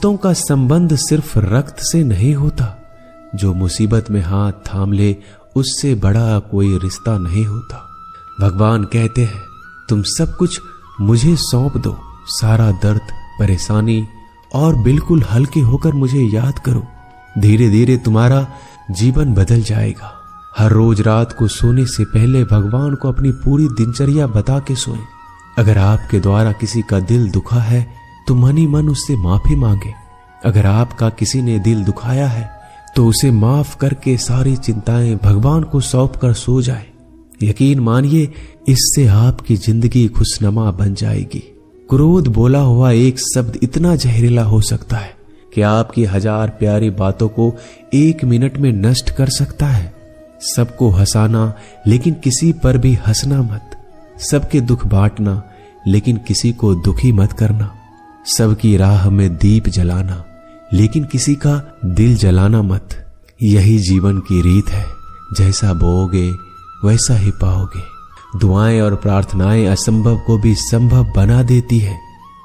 दोस्तों का संबंध सिर्फ रक्त से नहीं होता, जो मुसीबत में हाथ थाम ले उससे बड़ा कोई रिश्ता नहीं होता। भगवान कहते हैं, तुम सब कुछ मुझे सौंप दो, सारा दर्द परेशानी, और बिल्कुल हल्के होकर मुझे याद करो। धीरे धीरे तुम्हारा जीवन बदल जाएगा। हर रोज रात को सोने से पहले भगवान को अपनी पूरी दिनचर्या बता के सोएं। अगर आपके द्वारा किसी का दिल दुखा है तो मन ही मन उससे माफी मांगे। अगर आपका किसी ने दिल दुखाया है तो उसे माफ करके सारी चिंताएं भगवान को सौंप कर सो जाए। यकीन मानिए, इससे आपकी जिंदगी खुशनुमा बन जाएगी। क्रोध बोला हुआ एक शब्द इतना जहरीला हो सकता है कि आपकी 1000 प्यारी बातों को 1 मिनट में नष्ट कर सकता है। सबको हंसाना लेकिन किसी पर भी हंसना मत। सबके दुख बांटना लेकिन किसी को दुखी मत करना। सबकी राह में दीप जलाना लेकिन किसी का दिल जलाना मत। यही जीवन की रीत है, जैसा बोओगे वैसा ही पाओगे। दुआएं और प्रार्थनाएं असंभव को भी संभव बना देती है।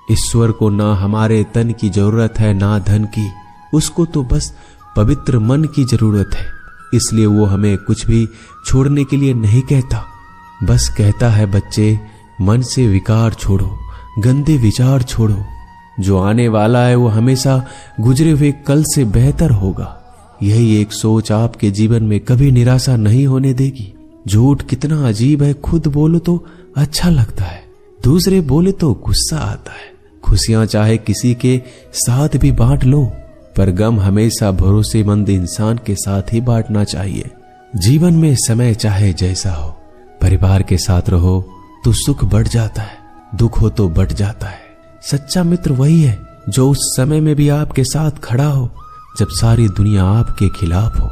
ईश्वर को ना हमारे तन की जरूरत है ना धन की, उसको तो बस पवित्र मन की जरूरत है। इसलिए वो हमें कुछ भी छोड़ने के लिए नहीं कहता, बस कहता है, बच्चे मन से विकार छोड़ो, गंदे विचार छोड़ो। जो आने वाला है वो हमेशा गुजरे हुए कल से बेहतर होगा। यही एक सोच आपके जीवन में कभी निराशा नहीं होने देगी। झूठ कितना अजीब है, खुद बोलो तो अच्छा लगता है, दूसरे बोले तो गुस्सा आता है। खुशियां चाहे किसी के साथ भी बांट लो, पर गम हमेशा भरोसेमंद इंसान के साथ ही बांटना चाहिए। जीवन में समय चाहे जैसा हो, परिवार के साथ रहो तो सुख बढ़ जाता है, दुख हो तो बढ़ जाता है। सच्चा मित्र वही है जो उस समय में भी आपके साथ खड़ा हो जब सारी दुनिया आपके खिलाफ हो।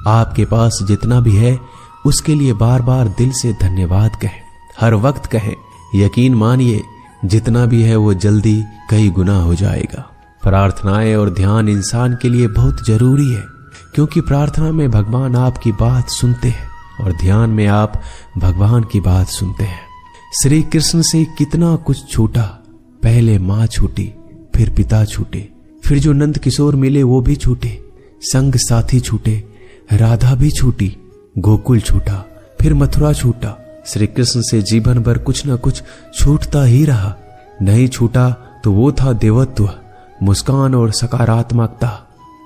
आपके पास जितना भी है उसके लिए बार बार दिल से धन्यवाद कहें, हर वक्त कहें। यकीन मानिए, जितना भी है वो जल्दी कई गुना हो जाएगा। प्रार्थनाएं और ध्यान इंसान के लिए बहुत जरूरी है, क्योंकि प्रार्थना में भगवान आपकी बात सुनते हैं और ध्यान में आप भगवान की बात सुनते हैं। श्री कृष्ण से कितना कुछ छूटा। पहले माँ छूटी, फिर पिता छूटे, फिर जो नंद किशोर मिले वो भी छूटे, संग साथी छूटे, राधा भी छूटी, गोकुल छूटा, फिर मथुरा छूटा। श्री कृष्ण से जीवन भर कुछ न कुछ छूटता ही रहा। नहीं छूटा तो वो था देवत्व, मुस्कान और सकारात्मकता।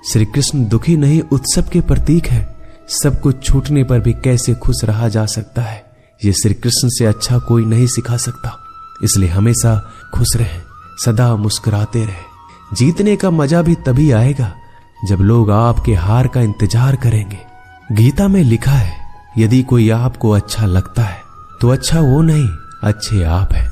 श्री कृष्ण दुखी नहीं, उत्सव के प्रतीक है। सब कुछ छूटने पर भी कैसे खुश रहा जा सकता है, ये श्री कृष्ण से अच्छा कोई नहीं सिखा सकता। इसलिए हमेशा खुश रहें, सदा मुस्कुराते रहें। जीतने का मजा भी तभी आएगा जब लोग आपके हार का इंतजार करेंगे। गीता में लिखा है, यदि कोई आपको अच्छा लगता है तो अच्छा वो नहीं, अच्छे आप हैं,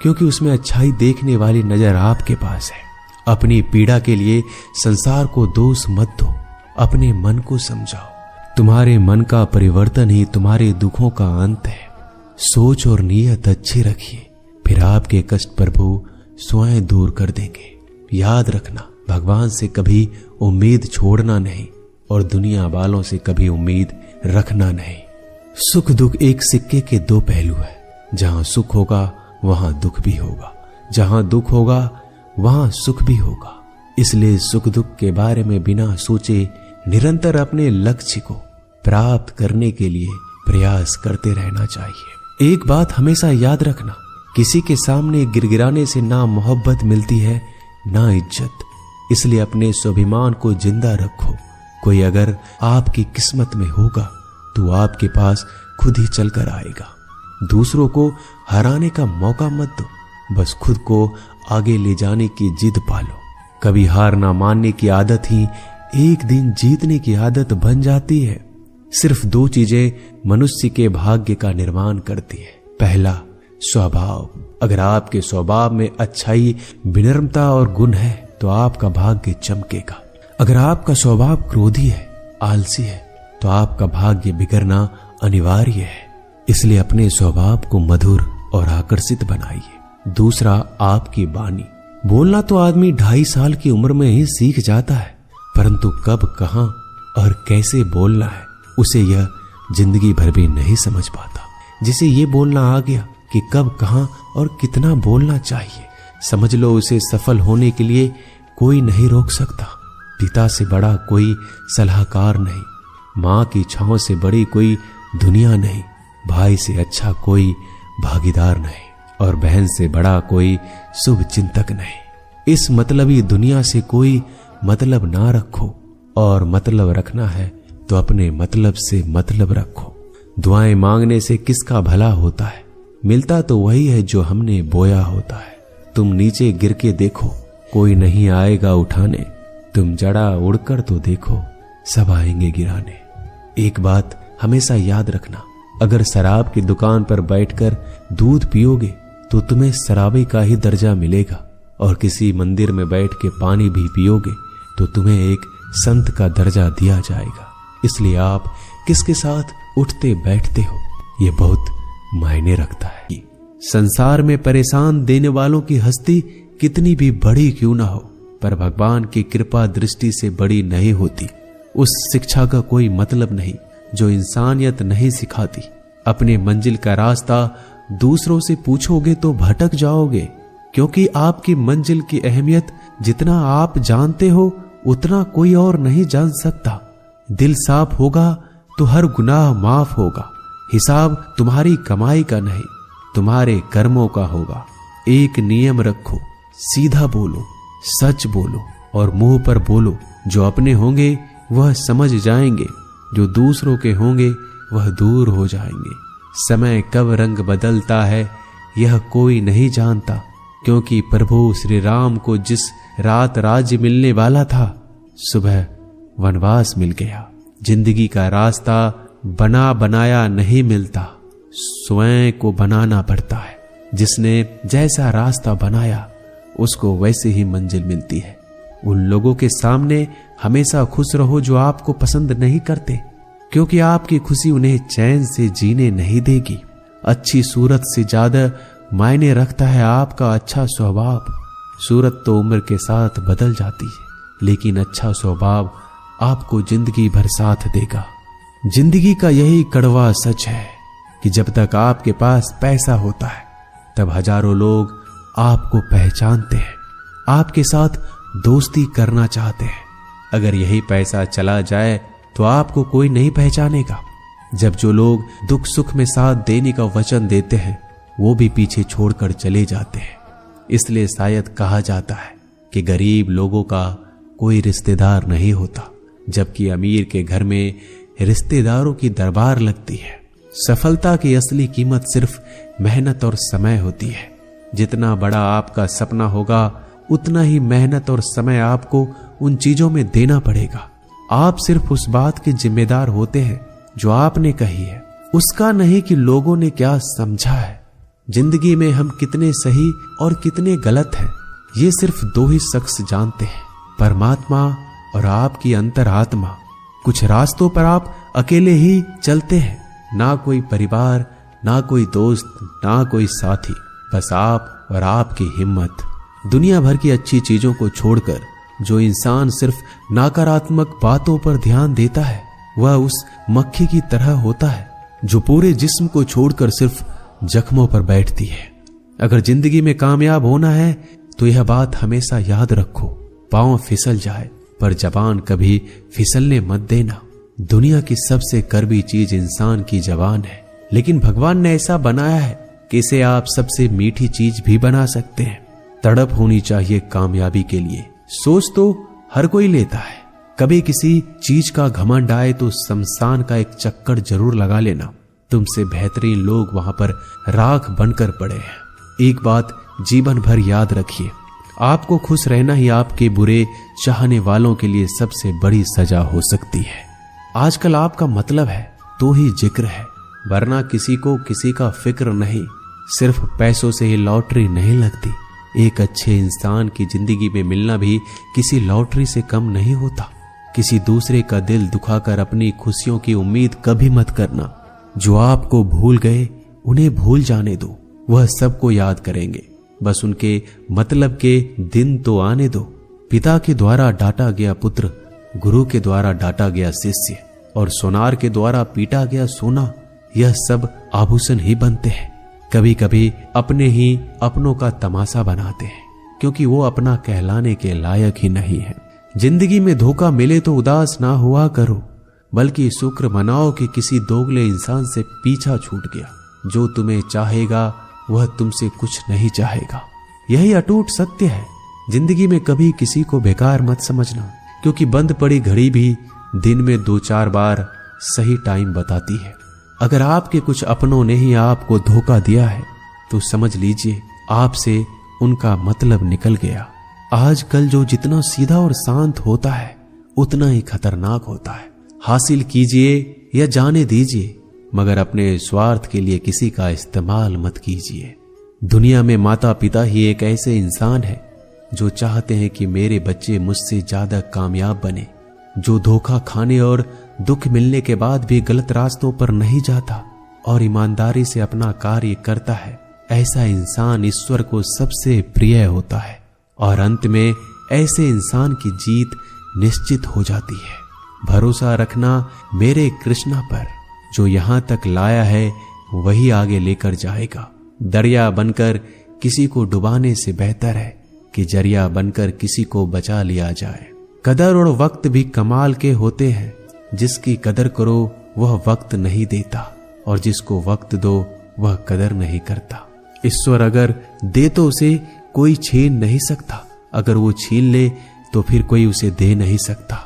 क्योंकि उसमें अच्छाई देखने वाली नजर आपके पास है। अपनी पीड़ा के लिए संसार को दोष मत दो, अपने मन को समझाओ। तुम्हारे मन का परिवर्तन ही तुम्हारे दुखों का अंत है। सोच और नीयत अच्छी रखिए, फिर आपके कष्ट प्रभु स्वयं दूर कर देंगे। याद रखना, भगवान से कभी उम्मीद छोड़ना नहीं और दुनिया वालों से कभी उम्मीद रखना नहीं। सुख दुख एक सिक्के के 2 पहलू है। जहां सुख होगा वहां दुख भी होगा, जहां दुख होगा वहां सुख भी होगा। इसलिए सुख दुख के बारे में बिना सोचे निरंतर अपने लक्ष्य को प्राप्त करने के लिए प्रयास करते रहना चाहिए। एक बात हमेशा याद रखना, किसी के सामने गिड़गिड़ाने से ना मोहब्बत मिलती है ना इज्जत। इसलिए अपने स्वाभिमान को जिंदा रखो। कोई अगर आपकी किस्मत में होगा तो आपके पास खुद ही चलकर आएगा। दूसरों को हराने का मौका मत दो, बस खुद को आगे ले जाने की जिद पालो। कभी हार ना मानने की आदत ही एक दिन जीतने की आदत बन जाती है। सिर्फ 2 चीजें मनुष्य के भाग्य का निर्माण करती है। पहला, स्वभाव। अगर आपके स्वभाव में अच्छाई, विनम्रता और गुण है तो आपका भाग्य चमकेगा। अगर आपका स्वभाव क्रोधी है, आलसी है, तो आपका भाग्य बिगड़ना अनिवार्य है। इसलिए अपने स्वभाव को मधुर और आकर्षित बनाइए। दूसरा, आपकी वाणी। बोलना तो आदमी 2.5 साल की उम्र में ही सीख जाता है, परंतु कब, कहां और कैसे बोलना है उसे यह जिंदगी भर भी नहीं समझ पाता। जिसे ये बोलना आ गया कि कब, कहां और कितना बोलना चाहिए, समझ लो उसे सफल होने के लिए कोई नहीं रोक सकता, पिता से बड़ा कोई सलाहकार नहीं, माँ की छांव से बड़ी कोई दुनिया नहीं, भाई से अच्छा कोई भागीदार नहीं, और बहन से बड़ा कोई शुभ चिंतक नहीं। इस मतलबी दुनिया से कोई मतलब ना रखो, और मतलब रखना है तो अपने मतलब से मतलब रखो। दुआएं मांगने से किसका भला होता है? मिलता तो वही है जो हमने बोया होता है। तुम नीचे गिर के देखो, कोई नहीं आएगा उठाने, तुम जड़ा उड़कर तो देखो, सब आएंगे गिराने। एक बात हमेशा याद रखना, अगर शराब की दुकान पर बैठकर दूध पियोगे तो तुम्हें शराबी का ही दर्जा मिलेगा, और किसी मंदिर में बैठ के पानी भी पियोगे तो तुम्हें एक संत का दर्जा दिया जाएगा। इसलिए आप किसके साथ उठते बैठते हो ये बहुत मायने रखता है। संसार में परेशान देने वालों की हस्ती कितनी भी बड़ी क्यों ना हो, पर भगवान की कृपा दृष्टि से बड़ी नहीं होती। उस शिक्षा का कोई मतलब नहीं जो इंसानियत नहीं सिखाती। अपने मंजिल का रास्ता दूसरों से पूछोगे तो भटक जाओगे, क्योंकि आपकी मंजिल की अहमियत जितना आप जानते हो उतना कोई और नहीं जान सकता। दिल साफ होगा तो हर गुनाह माफ होगा। हिसाब तुम्हारी कमाई का नहीं, तुम्हारे कर्मों का होगा। एक नियम रखो, सीधा बोलो, सच बोलो और मुंह पर बोलो। जो अपने होंगे वह समझ जाएंगे, जो दूसरों के होंगे वह दूर हो जाएंगे। समय कब रंग बदलता है यह कोई नहीं जानता, क्योंकि प्रभु श्री राम को जिस रात राज्य मिलने वाला था सुबह वनवास मिल गया। जिंदगी का रास्ता बना बनाया नहीं मिलता, स्वयं को बनाना पड़ता है। जिसने जैसा रास्ता बनाया उसको वैसे ही मंजिल मिलती है। उन लोगों के सामने हमेशा खुश रहो जो आपको पसंद नहीं करते, क्योंकि आपकी खुशी उन्हें चैन से जीने नहीं देगी। अच्छी सूरत से ज्यादा मायने रखता है आपका अच्छा स्वभाव। सूरत तो उम्र के साथ बदल जाती है, लेकिन अच्छा स्वभाव आपको जिंदगी भर साथ देगा। जिंदगी का यही कड़वा सच है कि जब तक आपके पास पैसा होता है तब हजारों लोग आपको पहचानते हैं, आपके साथ दोस्ती करना चाहते हैं। अगर यही पैसा चला जाए तो आपको कोई नहीं पहचानेगा। जब जो लोग दुख सुख में साथ देने का वचन देते हैं वो भी पीछे छोड़कर चले जाते हैं। इसलिए शायद कहा जाता है कि गरीब लोगों का कोई रिश्तेदार नहीं होता, जबकि अमीर के घर में रिश्तेदारों की दरबार लगती है। सफलता की असली कीमत सिर्फ मेहनत और समय होती है। जितना बड़ा आपका सपना होगा उतना ही मेहनत और समय आपको उन चीजों में देना पड़ेगा। आप सिर्फ उस बात के जिम्मेदार होते हैं जो आपने कही है, उसका नहीं कि लोगों ने क्या समझा है। जिंदगी में हम कितने सही और कितने गलत हैं ये सिर्फ दो ही शख्स जानते हैं, परमात्मा और आपकी अंतरात्मा। कुछ रास्तों पर आप अकेले ही चलते हैं, ना कोई परिवार, ना कोई दोस्त, ना कोई साथी, बस आप और आपकी हिम्मत। दुनिया भर की अच्छी चीजों को छोड़कर जो इंसान सिर्फ नकारात्मक बातों पर ध्यान देता है वह उस मक्खी की तरह होता है जो पूरे जिस्म को छोड़कर सिर्फ जख्मों पर बैठती है। अगर जिंदगी में कामयाब होना है तो यह बात हमेशा याद रखो, पांव फिसल जाए पर जबान कभी फिसलने मत देना। दुनिया की सबसे कड़वी चीज इंसान की जबान है, लेकिन भगवान ने ऐसा बनाया है कि इसे आप सबसे मीठी चीज भी बना सकते हैं। तड़प होनी चाहिए कामयाबी के लिए। सोच तो हर कोई लेता है, कभी किसी चीज का घमंड आए तो शमशान का एक चक्कर जरूर लगा लेना। तुमसे बेहतरीन लोग वहां पर राख बनकर पड़े हैं। एक बात जीवन भर याद रखिए, आपको खुश रहना ही आपके बुरे चाहने वालों के लिए सबसे बड़ी सजा हो सकती है। आजकल आपका मतलब है तो ही जिक्र है, वरना किसी को किसी का फिक्र नहीं। सिर्फ पैसों से ही लॉटरी नहीं लगती। एक अच्छे इंसान की जिंदगी में मिलना भी किसी लॉटरी से कम नहीं होता। किसी दूसरे का दिल दुखाकर अपनी खुशियों की उम्मीद कभी मत करना। जो आपको भूल गए उन्हें भूल जाने दो, वह सबको याद करेंगे, बस उनके मतलब के दिन तो आने दो। पिता के द्वारा डांटा गया पुत्र, गुरु के द्वारा डांटा गया शिष्य और सोनार के द्वारा पीटा गया सोना, यह सब आभूषण ही बनते हैं। कभी कभी अपने ही अपनों का तमाशा बनाते हैं, क्योंकि वो अपना कहलाने के लायक ही नहीं है। जिंदगी में धोखा मिले तो उदास ना हुआ करो, बल्कि शुक्र मनाओ कि किसी दोगले इंसान से पीछा छूट गया। जो तुम्हें चाहेगा वह तुमसे कुछ नहीं चाहेगा। यही अटूट सत्य है। जिंदगी में कभी किसी को बेकार मत समझना, क्योंकि बंद पड़ी घड़ी भी दिन में 2-4 बार सही टाइम बताती है। अगर आपके कुछ अपनों ने ही आपको धोखा दिया है तो समझ लीजिए आपसे उनका मतलब निकल गया। आजकल जो जितना सीधा और शांत होता है उतना ही खतरनाक होता है। हासिल कीजिए या जाने दीजिए, मगर अपने स्वार्थ के लिए किसी का इस्तेमाल मत कीजिए। दुनिया में माता पिता ही एक ऐसे इंसान है जो चाहते हैं कि मेरे बच्चे मुझसे ज्यादा कामयाब बने। जो धोखा खाने और दुख मिलने के बाद भी गलत रास्तों पर नहीं जाता और ईमानदारी से अपना कार्य करता है, ऐसा इंसान ईश्वर को सबसे प्रिय होता है और अंत में ऐसे इंसान की जीत निश्चित हो जाती है। भरोसा रखना मेरे कृष्णा पर, जो यहां तक लाया है वही आगे लेकर जाएगा। दरिया बनकर किसी को डुबाने से बेहतर है कि जरिया बनकर किसी को बचा लिया जाए। कदर और वक्त भी कमाल के होते हैं। जिसकी कदर करो वह वक्त नहीं देता, और जिसको वक्त दो वह कदर नहीं करता। ईश्वर अगर दे तो उसे कोई छीन नहीं सकता, अगर वो छीन ले तो फिर कोई उसे दे नहीं सकता।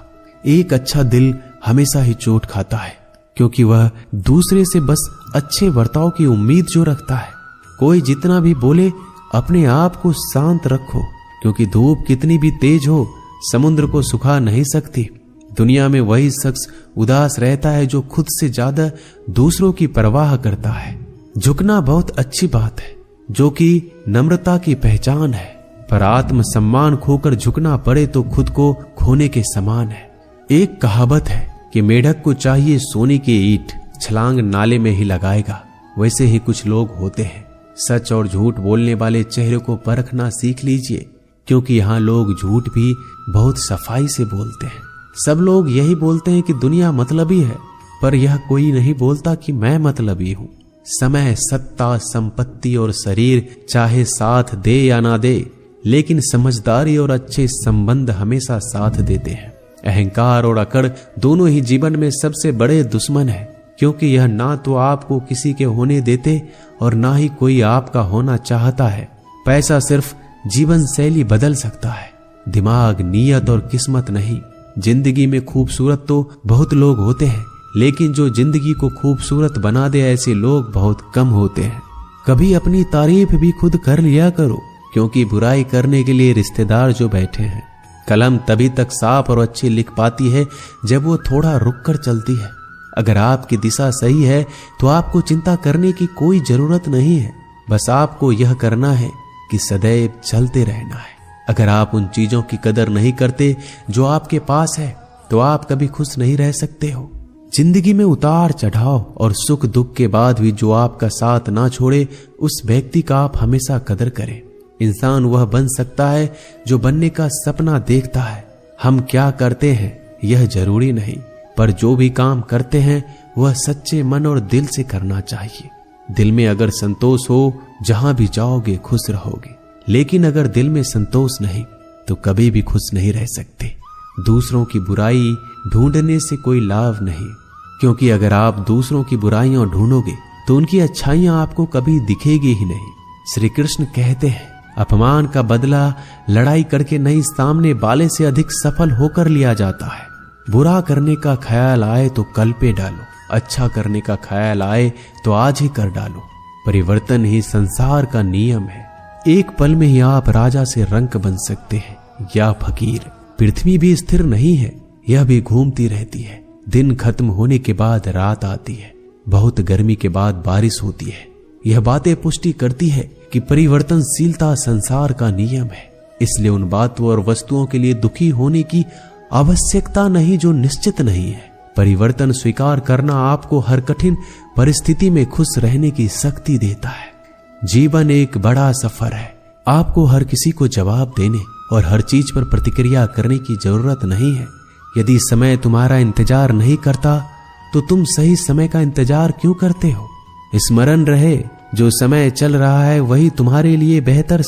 एक अच्छा दिल हमेशा ही चोट खाता है, क्योंकि वह दूसरे से बस अच्छे बर्ताव की उम्मीद जो रखता है। कोई जितना भी बोले अपने आप को शांत रखो, क्योंकि धूप कितनी भी तेज हो समुद्र को सुखा नहीं सकती। दुनिया में वही शख्स उदास रहता है जो खुद से ज्यादा दूसरों की परवाह करता है। झुकना बहुत अच्छी बात है, जो कि नम्रता की पहचान है, पर आत्म सम्मान खोकर झुकना पड़े तो खुद को खोने के समान है। एक कहावत है कि मेढक को चाहिए सोने की ईंट, छलांग नाले में ही लगाएगा। वैसे ही कुछ लोग होते हैं। सच और झूठ बोलने वाले चेहरे को परखना सीख लीजिए, क्योंकि यहाँ लोग झूठ भी बहुत सफाई से बोलते हैं। सब लोग यही बोलते हैं कि दुनिया मतलबी है, पर यह कोई नहीं बोलता कि मैं मतलबी हूँ। समय, सत्ता, संपत्ति और शरीर चाहे साथ दे या ना दे, लेकिन समझदारी और अच्छे संबंध हमेशा साथ देते हैं। अहंकार और अकड़ दोनों ही जीवन में सबसे बड़े दुश्मन है, क्योंकि यह ना तो आपको किसी के होने देते और ना ही कोई आपका होना चाहता है। पैसा सिर्फ जीवन शैली बदल सकता है, दिमाग, नीयत और किस्मत नहीं। जिंदगी में खूबसूरत तो बहुत लोग होते हैं, लेकिन जो जिंदगी को खूबसूरत बना दे ऐसे लोग बहुत कम होते हैं। कभी अपनी तारीफ भी खुद कर लिया करो, क्योंकि बुराई करने के लिए रिश्तेदार जो बैठे हैं। कलम तभी तक साफ और अच्छी लिख पाती है जब वो थोड़ा रुक कर चलती है। अगर आपकी दिशा सही है तो आपको चिंता करने की कोई जरूरत नहीं है। बस आपको यह करना है कि सदैव चलते रहना है। अगर आप उन चीजों की कदर नहीं करते जो आपके पास है, तो आप कभी खुश नहीं रह सकते हो। जिंदगी में उतार चढ़ाव और सुख दुख के बाद भी जो आपका साथ ना छोड़े, उस व्यक्ति का आप हमेशा कदर करें। इंसान वह बन सकता है जो बनने का सपना देखता है। हम क्या करते हैं यह जरूरी नहीं, पर जो भी काम करते हैं वह सच्चे मन और दिल से करना चाहिए। दिल में अगर संतोष हो, जहां भी जाओगे खुश रहोगे, लेकिन अगर दिल में संतोष नहीं तो कभी भी खुश नहीं रह सकते। दूसरों की बुराई ढूंढने से कोई लाभ नहीं, क्योंकि अगर आप दूसरों की बुराइयां ढूंढोगे तो उनकी अच्छाइयां आपको कभी दिखेगी ही नहीं। श्री कृष्ण कहते हैं, अपमान का बदला लड़ाई करके नहीं, सामने वाले से अधिक सफल होकर लिया जाता है। बुरा करने का ख्याल आए तो कल पे डालो, अच्छा करने का ख्याल आए तो आज ही कर डालो। परिवर्तन ही संसार का नियम है। एक पल में ही आप राजा से रंक बन सकते हैं या फकीर। पृथ्वी भी स्थिर नहीं है, यह भी घूमती रहती है। दिन खत्म होने के बाद रात आती है, बहुत गर्मी के बाद बारिश होती है। यह बातें पुष्टि करती है कि परिवर्तनशीलता संसार का नियम है। इसलिए उन बातों और वस्तुओं के लिए दुखी होने की आवश्यकता नहीं जो निश्चित नहीं है। परिवर्तन स्वीकार करना आपको हर कठिन परिस्थिति में खुश रहने की शक्ति देता है। जीवन एक बड़ा सफर है। आपको हर किसी को जवाब देने और हर चीज पर प्रतिक्रिया करने की जरूरत नहीं है। यदि समय तुम्हारा इंतजार नहीं करता तो तुम सही समय का इंतजार क्यों करते हो? स्मरण रहे, जो समय चल रहा है वही तुम्हारे लिए बेहतर